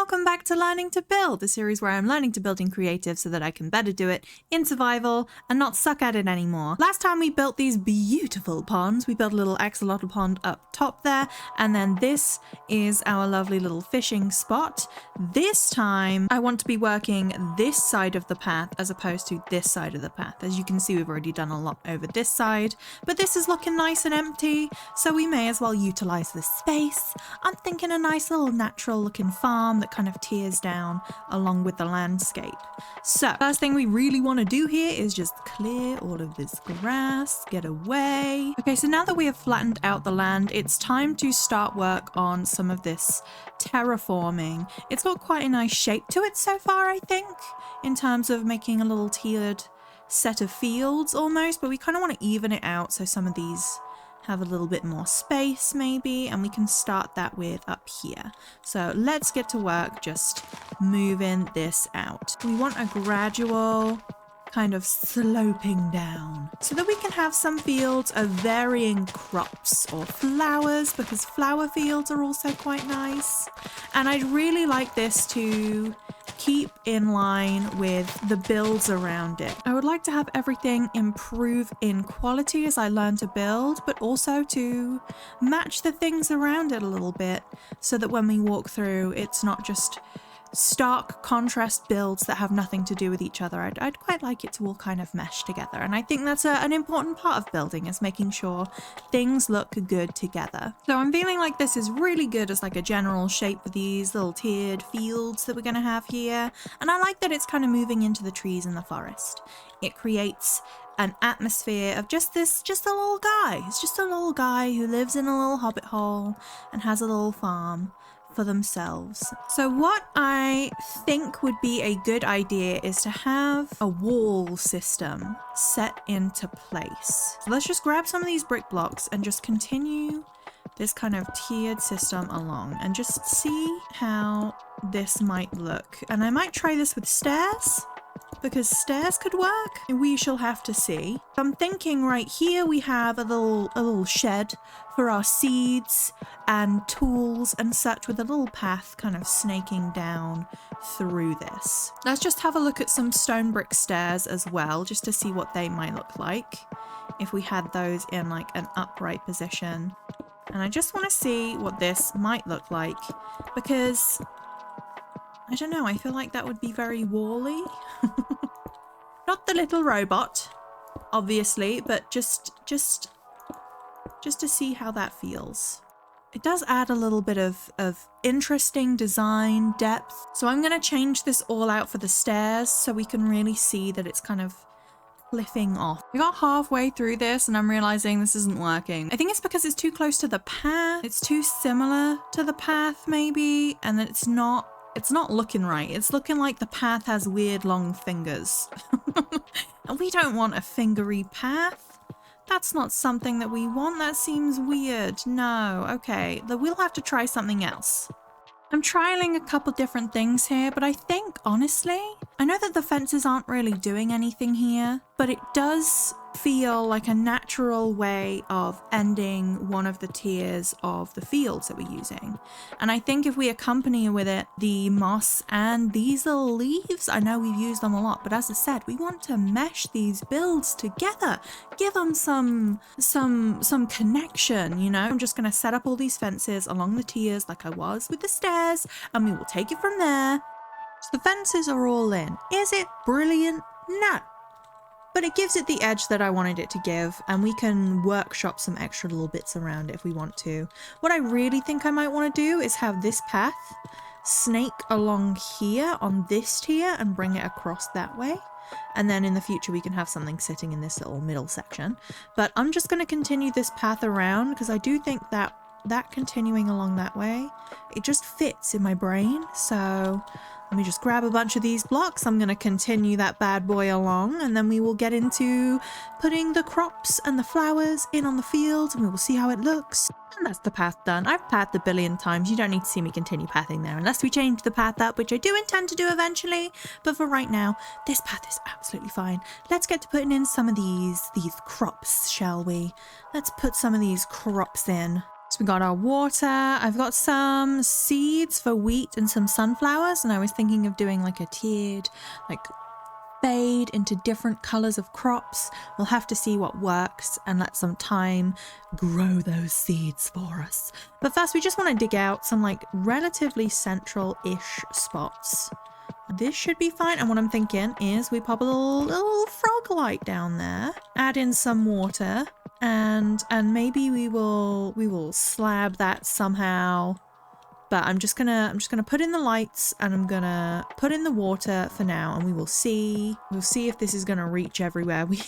welcome back to Learning to Build, a series where I'm learning to build in creative so that I can better do it in survival and not suck at it anymore. Last time we built these beautiful ponds. We built a little axolotl pond up top there, and then this is our lovely little fishing spot. This time I want to be working this side of the path as opposed to this side of the path. As you can see, we've already done a lot over this side, but this is looking nice and empty, so we may as well utilize this space. I'm thinking a nice little natural looking farm that kind of tears down along with the landscape. So first thing we really want to do here is just clear all of this grass, get away. Okay, so now that we have flattened out the land, it's time to start work on some of this terraforming. It's got quite a nice shape to it so far, I think, in terms of making a little tiered set of fields almost, but we kind of want to even it out so some of these have a little bit more space maybe, and we can start that with up here. So let's get to work just moving this out. We want a gradual kind of sloping down so that we can have some fields of varying crops or flowers, because flower fields are also quite nice. And I'd really like this to keep in line with the builds around it. I would like to have everything improve in quality as I learn to build, but also to match the things around it a little bit so that when we walk through, it's not just stark contrast builds that have nothing to do with each other. I'd quite like it to all kind of mesh together, and I think that's an important part of building, is making sure things look good together. So I'm feeling like this is really good as like a general shape for these little tiered fields that we're going to have here, and I like that it's kind of moving into the trees in the forest. It creates an atmosphere of just a little guy. It's just a little guy who lives in a little hobbit hole and has a little farm for themselves. So what I think would be a good idea is to have a wall system set into place. So let's just grab some of these brick blocks and just continue this kind of tiered system along and just see how this might look. And I might try this with stairs, because stairs could work. We shall have to see. I'm thinking right here we have a little shed for our seeds and tools and such, with a little path kind of snaking down through this. Let's just have a look at some stone brick stairs as well, just to see what they might look like if we had those in like an upright position. And I just want to see what this might look like, because I don't know, I feel like that would be very wall-y. Not the little robot, obviously, but just to see how that feels. It does add a little bit of interesting design depth. So I'm going to change this all out for the stairs so we can really see that it's kind of cliffing off. We got halfway through this and I'm realizing this isn't working. I think it's because it's too close to the path. It's too similar to the path maybe, and that it's not looking right. It's looking like the path has weird long fingers. And we don't want a fingery path. That's not something that we want. That seems weird. No. Okay. We'll have to try something else. I'm trialing a couple different things here, but I think, honestly, I know that the fences aren't really doing anything here, but it does feel like a natural way of ending one of the tiers of the fields that we're using. And I think if we accompany with it the moss and these little leaves, I know we've used them a lot, but as I said, we want to mesh these builds together, give them some connection, you know? I'm just going to set up all these fences along the tiers like I was with the stairs, and we will take it from there. So the fences are all in. Is it brilliant? No. But it gives it the edge that I wanted it to give, and we can workshop some extra little bits around it if we want to. What I really think I might want to do is have this path snake along here on this tier and bring it across that way. And then in the future we can have something sitting in this little middle section. But I'm just going to continue this path around because I do think that continuing along that way, it just fits in my brain. So let me just grab a bunch of these blocks. I'm going to continue that bad boy along, and then we will get into putting the crops and the flowers in on the fields, and we will see how it looks. And that's the path done. I've pathed a billion times. You don't need to see me continue pathing there unless we change the path up, which I do intend to do eventually. But for right now, this path is absolutely fine. Let's get to putting in some of these crops, shall we? Let's put some of these crops in. So we got our water. I've got some seeds for wheat and some sunflowers, and I was thinking of doing like a tiered, like fade into different colors of crops. We'll have to see what works and let some time grow those seeds for us. But first we just want to dig out some like relatively central-ish spots. This should be fine, and what I'm thinking is we pop a little frog light down there, add in some water, and maybe we will slab that somehow. But I'm just gonna put in the lights, and I'm gonna put in the water for now, and we'll see if this is gonna reach everywhere we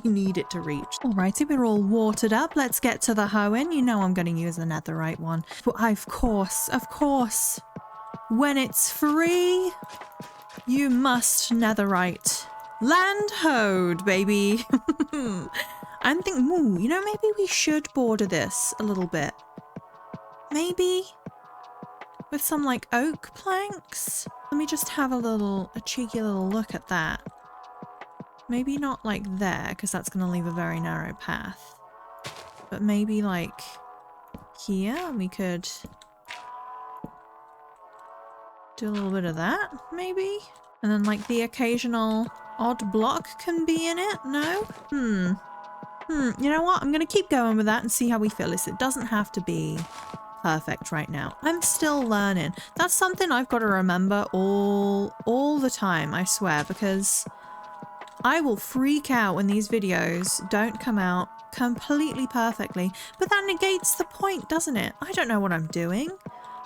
need it to reach. Alrighty, we're all watered up. Let's get to the hoeing. You know I'm gonna use the netherite one. But of course, when it's free, you must netherite. Land hoed, baby. I'm thinking, ooh, you know, maybe we should border this a little bit. Maybe with some like oak planks. Let me just have a cheeky little look at that. Maybe not like there, because that's going to leave a very narrow path. But maybe like here we could do a little bit of that, maybe? And then like the occasional odd block can be in it? No? You know what? I'm going to keep going with that and see how we feel. It doesn't have to be perfect right now. I'm still learning. That's something I've got to remember all the time, I swear, because I will freak out when these videos don't come out completely perfectly. But that negates the point, doesn't it? I don't know what I'm doing,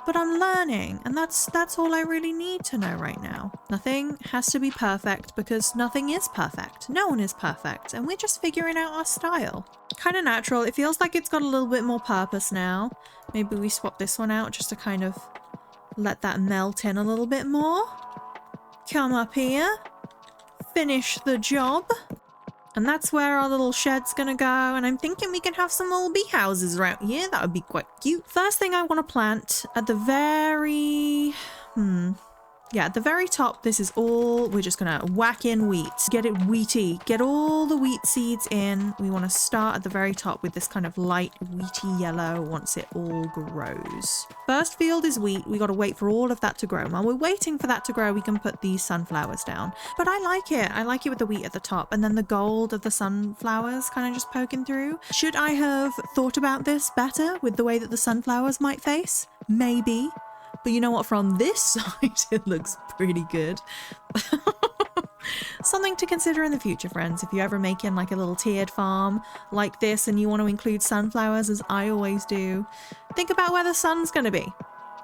but I'm learning, and that's all I really need to know right now. Nothing has to be perfect because nothing is perfect. No one is perfect, and we're just figuring out our style. Kind of natural. It feels like it's got a little bit more purpose now. Maybe we swap this one out just to kind of let that melt in a little bit more. Come up here. Finish the job. And that's where our little shed's gonna go, and I'm thinking we can have some little bee houses around here. That would be quite cute. First thing I want to plant at the very... at the very top, this is all... We're just gonna whack in wheat. Get it wheaty. Get all the wheat seeds in. We want to start at the very top with this kind of light wheaty yellow once it all grows. First field is wheat. We got to wait for all of that to grow. While we're waiting for that to grow, we can put these sunflowers down. But I like it. I like it with the wheat at the top, and then the gold of the sunflowers kind of just poking through. Should I have thought about this better with the way that the sunflowers might face? Maybe. But you know what? From this side, it looks pretty good. Something to consider in the future, friends. If you're ever making like a little tiered farm like this and you want to include sunflowers, as I always do, think about where the sun's going to be.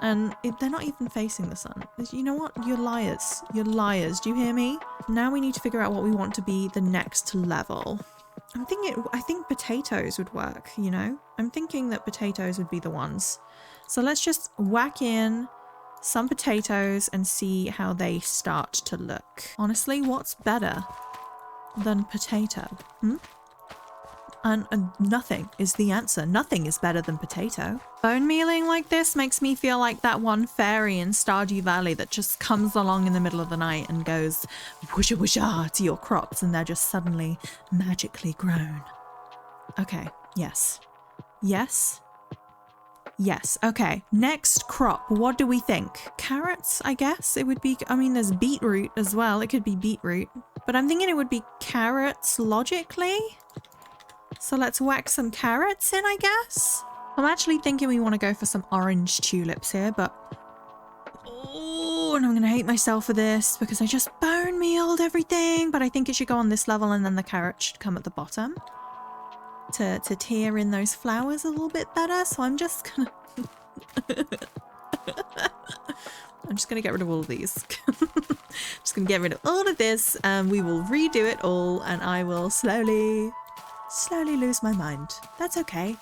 And they're not even facing the sun. You know what? You're liars. You're liars. Do you hear me? Now we need to figure out what we want to be the next level. I think potatoes would work, you know? I'm thinking that potatoes would be the ones. So let's just whack in some potatoes and see how they start to look. Honestly, what's better than potato? And nothing is the answer. Nothing is better than potato. Bone mealing like this makes me feel like that one fairy in Stardew Valley that just comes along in the middle of the night and goes whoosha whoosha to your crops, and they're just suddenly magically grown. Okay, yes. Yes. Yes, okay. Next crop, what do we think? Carrots, I guess it would be. I mean, there's beetroot as well. It could be beetroot. But I'm thinking it would be carrots logically. So let's whack some carrots in, I guess. I'm actually thinking we want to go for some orange tulips here, but... Oh, and I'm going to hate myself for this because I just bone mealed everything. But I think it should go on this level and then the carrot should come at the bottom. To tear in those flowers a little bit better, so I'm just gonna get rid of all of these. Just gonna get rid of all of this, and we will redo it all, and I will slowly lose my mind. That's okay.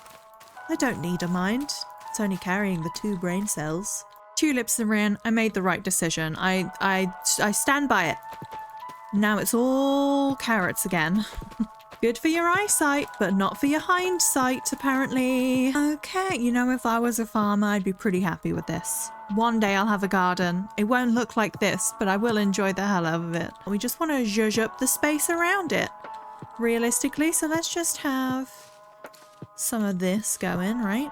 I don't need a mind. It's only carrying the 2 brain cells. Tulips are in. I made the right decision. I stand by it. Now it's all carrots again. Good for your eyesight, but not for your hindsight, apparently. Okay, you know, if I was a farmer, I'd be pretty happy with this. One day I'll have a garden. It won't look like this, but I will enjoy the hell out of it. We just want to zhuzh up the space around it, realistically. So let's just have some of this going, right?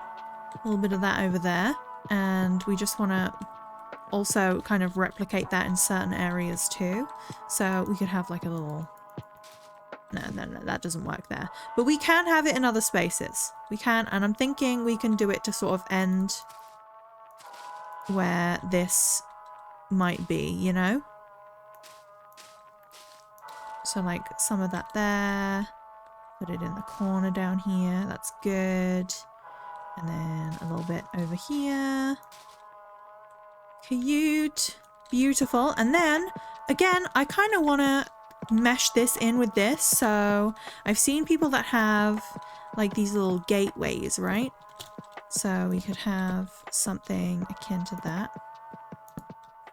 A little bit of that over there. And we just want to also kind of replicate that in certain areas too. So we could have like a little... No, that doesn't work there. But we can have it in other spaces. We can, and I'm thinking we can do it to sort of end where this might be, you know? So like some of that there. Put it in the corner down here. That's good. And then a little bit over here. Cute. Beautiful. And then, again, I kind of want to mesh this in with this. So I've seen people that have like these little gateways, right? So we could have something akin to that.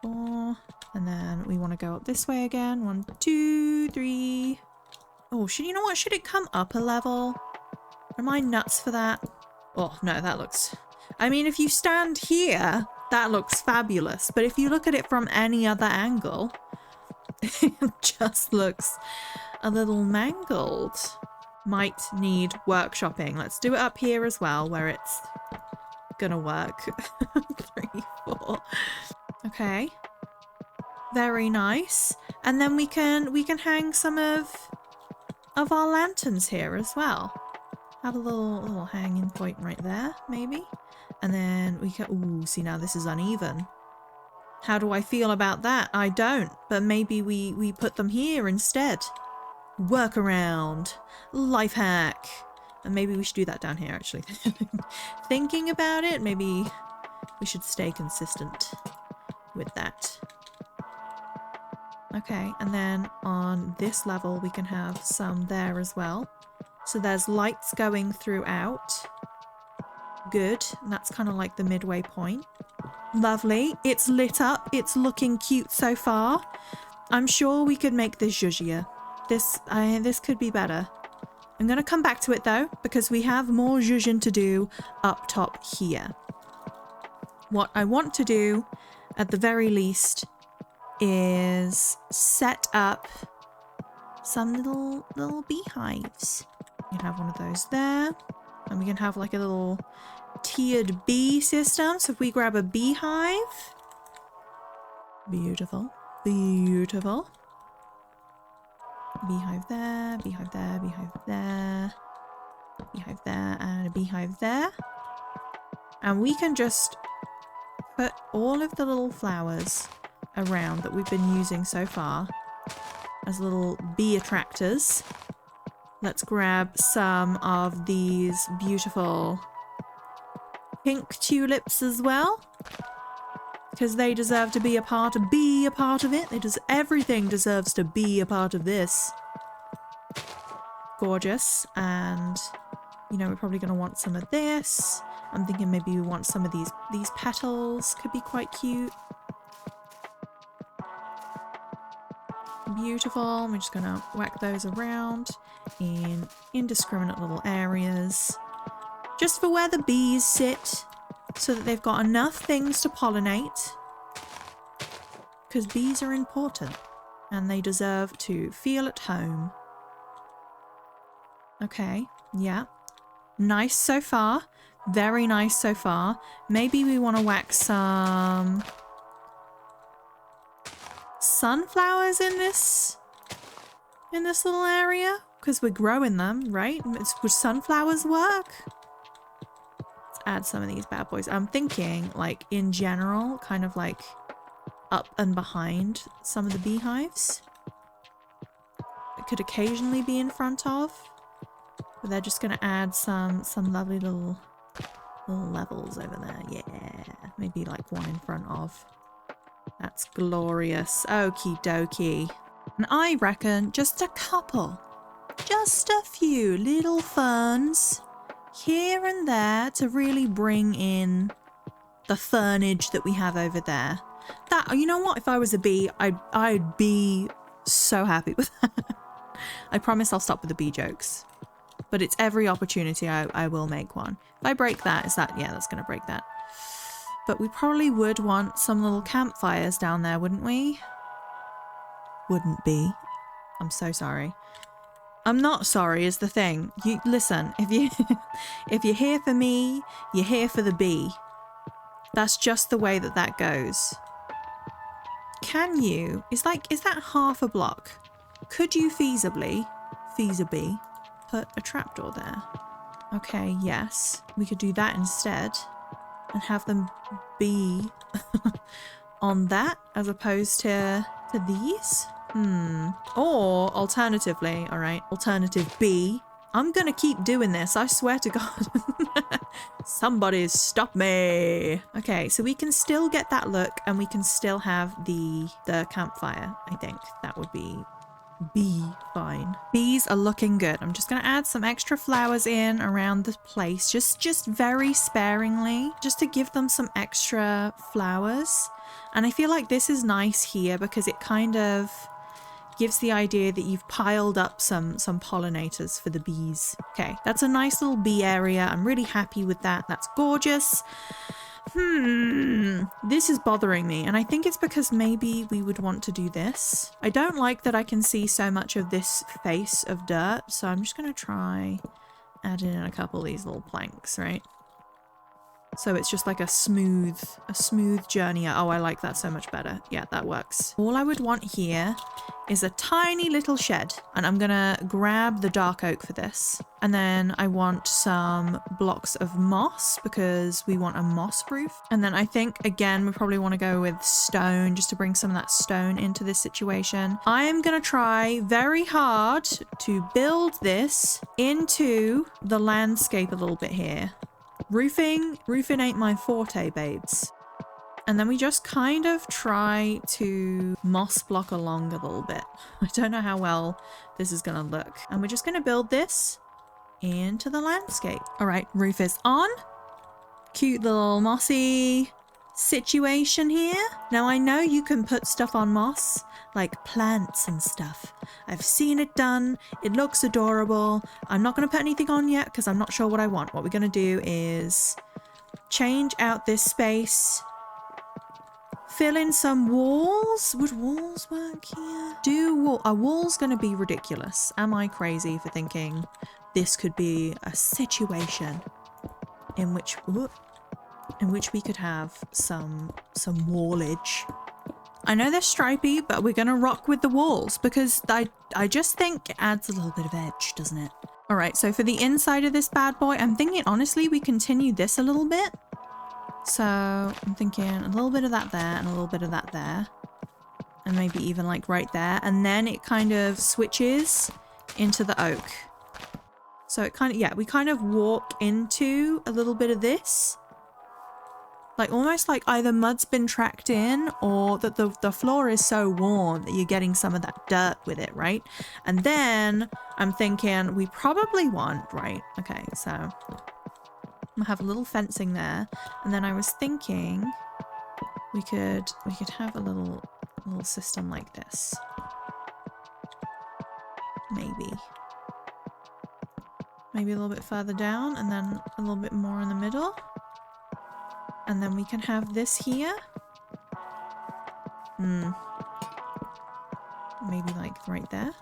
4. And then we want to go up this way again. 1, 2, 3. Oh, you know what? Should it come up a level? Am I nuts for that? Oh, no, that looks... I mean, if you stand here, that looks fabulous. But if you look at it from any other angle, it just looks a little mangled. Might need workshopping. Let's do it up here as well, where it's gonna work. 3, 4. Okay. Very nice. And then we can hang some of our lanterns here as well. Have a little hanging point right there, maybe. And then we can... Ooh, see, now this is uneven. How do I feel about that? I don't. But maybe we put them here instead. Workaround. Life hack. And maybe we should do that down here, actually. Thinking about it, maybe we should stay consistent with that. Okay, and then on this level, we can have some there as well. So there's lights going throughout. Good. And that's kind of like the midway point. Lovely. It's lit up. It's looking cute so far. I'm sure we could make this zhuzhier. This could be better. I'm going to come back to it though, because we have more zhuzhin to do up top here. What I want to do, at the very least, is set up some little beehives. You can have one of those there, and we can have like a little tiered bee system. So if we grab a beehive, beautiful, beautiful. Beehive there, beehive there, beehive there, beehive there, and a beehive there. And we can just put all of the little flowers around that we've been using so far as little bee attractors. Let's grab some of these beautiful pink tulips as well, because they deserve to be a part of it. Everything deserves to be a part of this. Gorgeous. And you know, we're probably going to want some of this. I'm thinking maybe we want some of these petals. Could be quite cute. Beautiful. We're just going to whack those around in indiscriminate little areas, just for where the bees sit, so that they've got enough things to pollinate, because bees are important and they deserve to feel at home. Okay, yeah, nice so far, very nice so far. Maybe we want to whack some sunflowers in this little area, because we're growing them, right? Would sunflowers work? Let's add some of these bad boys. I'm thinking, like, in general, kind of like up and behind some of the beehives. It could occasionally be in front of, but they're just going to add some lovely little levels over there. Yeah, maybe like one in front of. That's glorious. Okie dokie. And I reckon just a couple, just a few little ferns here and there to really bring in the fernage that we have over there. That, you know what, if I was a bee, I'd be so happy with that. I promise I'll stop with the bee jokes, but it's every opportunity I will make one. If I break that, yeah, that's gonna break that. But we probably would want some little campfires down there, wouldn't we? Wouldn't be. I'm so sorry. I'm not sorry is the thing. You listen, if you if you're here for me, you're here for the bee. That's just the way that goes. Can you, is that half a block? Could you feasibly put a trapdoor there? Okay, yes. We could do that instead and have them be on that as opposed to these. Or alternatively, all right, alternative B. I'm gonna keep doing this, I swear to God. Somebody stop me. Okay, so we can still get that look and we can still have the campfire. I think that would be fine. Bees are looking good. I'm just gonna add some extra flowers in around the place, just very sparingly, just to give them some extra flowers. And I feel like this is nice here because it kind of gives the idea that you've piled up some pollinators for the bees. Okay, that's a nice little bee area. I'm really happy with that. That's gorgeous. This is bothering me, and I think it's because maybe we would want to do this. I don't like that I can see so much of this face of dirt, so I'm just gonna try adding in a couple of these little planks, right? So it's just like a smooth journey. Oh, I like that so much better. Yeah, that works. All I would want here is a tiny little shed, and I'm gonna grab the dark oak for this. And then I want some blocks of moss because we want a moss roof. And then I think, again, we probably want to go with stone just to bring some of that stone into this situation. I am gonna try very hard to build this into the landscape a little bit here. Roofing ain't my forte, babes. And then we just kind of try to moss block along a little bit. I don't know how well this is gonna look. And we're just gonna build this into the landscape. All right, roof is on. Cute little mossy situation here. Now I know you can put stuff on moss, like plants and stuff. I've seen it done. It looks adorable. I'm not going to put anything on yet because I'm not sure what I want. What we're going to do is change out this space, fill in some walls. Would walls work here? Are walls going to be ridiculous? Am I crazy for thinking this could be a situation in which we could have some wallage? I know they're stripy, but we're gonna rock with the walls because I just think it adds a little bit of edge, doesn't it? All right, so for the inside of this bad boy, I'm thinking honestly we continue this a little bit. So I'm thinking a little bit of that there and a little bit of that there. And maybe even like right there. And then it kind of switches into the oak. So it kind of, yeah, we kind of walk into a little bit of this. Like almost like either mud's been tracked in or that the floor is so worn that you're getting some of that dirt with it, right? And then I'm thinking we probably want, right? Okay, so I'm gonna have a little fencing there. And then I was thinking we could have a little system like this. Maybe a little bit further down and then a little bit more in the middle. And then we can have this here. Maybe like right there.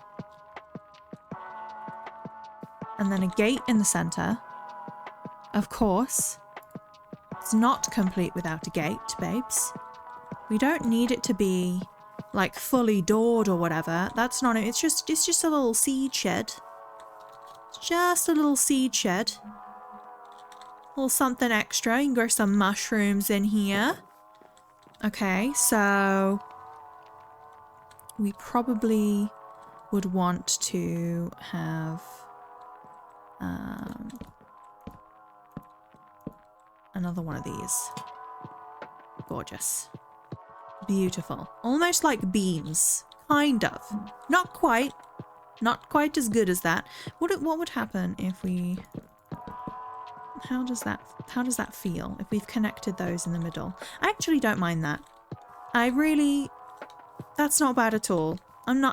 And then a gate in the center. Of course, it's not complete without a gate, babes. We don't need it to be like fully doored or whatever. That's not it. It's just a little seed shed. Just a little seed shed. A little something extra. You can grow some mushrooms in here. Okay, so we probably would want to have another one of these. Gorgeous. Beautiful. Almost like beams. Kind of. Not quite. Not quite as good as that. What would happen if we... How does that feel if we've connected those in the middle? I actually don't mind that. That's not bad at all.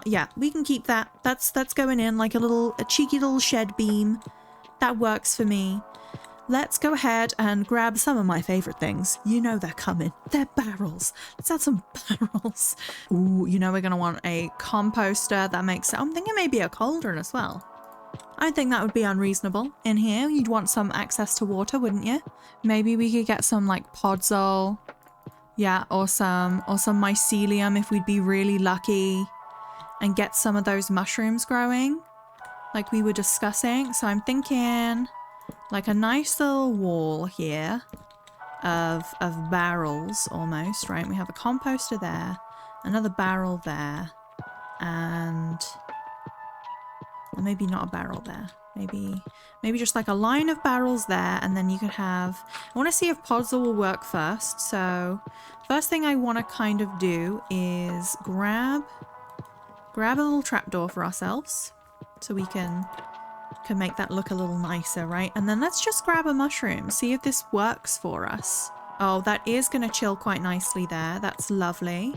Yeah, we can keep that. That's going in like a cheeky little shed beam. That works for me. Let's go ahead and grab some of my favorite things. You know they're coming. They're barrels. Let's add some barrels. Ooh, you know we're gonna want a composter. That makes sense. I'm thinking maybe a cauldron as well. I think that would be unreasonable. In here, you'd want some access to water, wouldn't you? Maybe we could get some like podzol. Yeah, or some mycelium if we'd be really lucky, and get some of those mushrooms growing like we were discussing. So I'm thinking like a nice little wall here of barrels almost, right? We have a composter there, another barrel there, and or maybe not a barrel there. Maybe just like a line of barrels there, and then you could have... I want to see if podzol will work first. So first thing I want to kind of do is grab a little trapdoor for ourselves so we can make that look a little nicer, right? And then let's just grab a mushroom, see if this works for us. Oh, that is going to chill quite nicely there. That's lovely.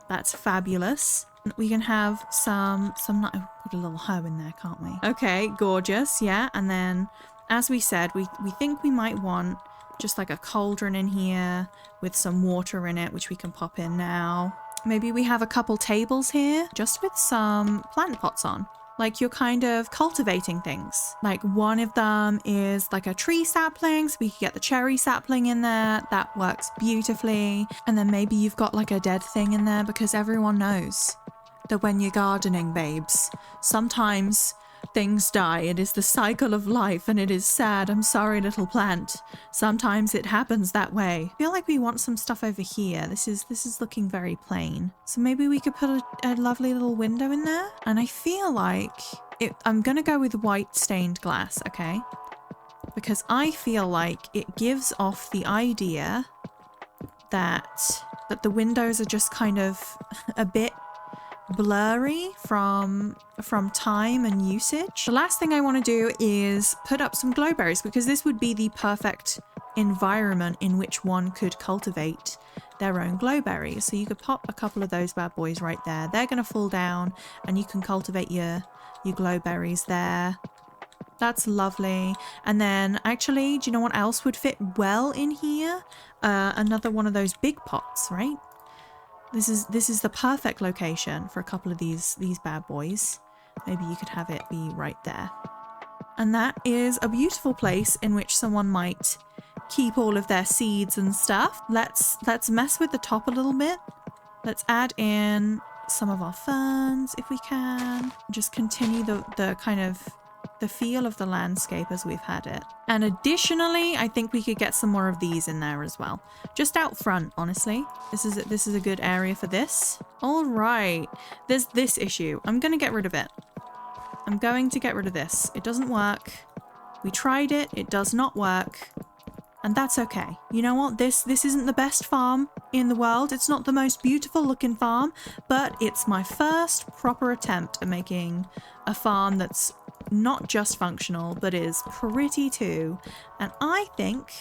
That's fabulous. We can have some put a little hoe in there, can't we? Okay, gorgeous. Yeah, and then as we said, we think we might want just like a cauldron in here with some water in it, which we can pop in now. Maybe we have a couple tables here just with some plant pots on. Like you're kind of cultivating things. Like one of them is like a tree sapling, so we could get the cherry sapling in there. That works beautifully. And then maybe you've got like a dead thing in there, because everyone knows that when you're gardening, babes, sometimes things die. It is the cycle of life and it is sad. I'm sorry, little plant. Sometimes it happens that way. I feel like we want some stuff over here. This is looking very plain. So maybe we could put a lovely little window in there. And I feel like I'm gonna go with white stained glass, okay? Because I feel like it gives off the idea that the windows are just kind of a bit blurry from time and usage. The last thing I want to do is put up some glowberries, because this would be the perfect environment in which one could cultivate their own glowberries. So you could pop a couple of those bad boys right there. They're going to fall down and you can cultivate your glowberries there. That's lovely. And then actually, do you know what else would fit well in here? Another one of those big pots, right? This is the perfect location for a couple of these bad boys. Maybe you could have it be right there. And that is a beautiful place in which someone might keep all of their seeds and stuff. Let's mess with the top a little bit. Let's add in some of our ferns if we can. Just continue the kind of the feel of the landscape as we've had it. And additionally, I think we could get some more of these in there as well. Just out front, honestly. This is a good area for this. All right. There's this issue. I'm going to get rid of it. I'm going to get rid of this. It doesn't work. We tried it. It does not work. And that's okay. You know what? This isn't the best farm in the world. It's not the most beautiful looking farm, but it's my first proper attempt at making a farm that's not just functional, but is pretty too. And I think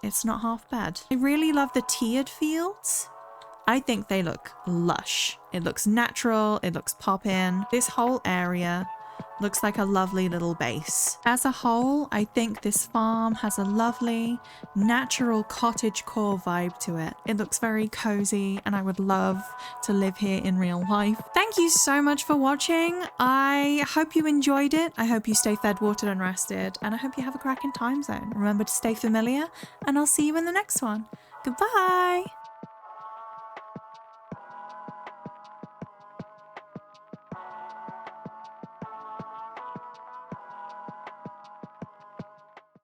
it's not half bad. I really love the tiered fields. I think they look lush. It looks natural. It looks poppin'. This whole area looks like a lovely little base. As a whole, I think this farm has a lovely natural cottage core vibe to it. It looks very cozy and I would love to live here in real life. Thank you so much for watching. I hope you enjoyed it. I hope you stay fed, watered and rested, and I hope you have a cracking time zone. Remember to stay familiar, and I'll see you in the next one. Goodbye.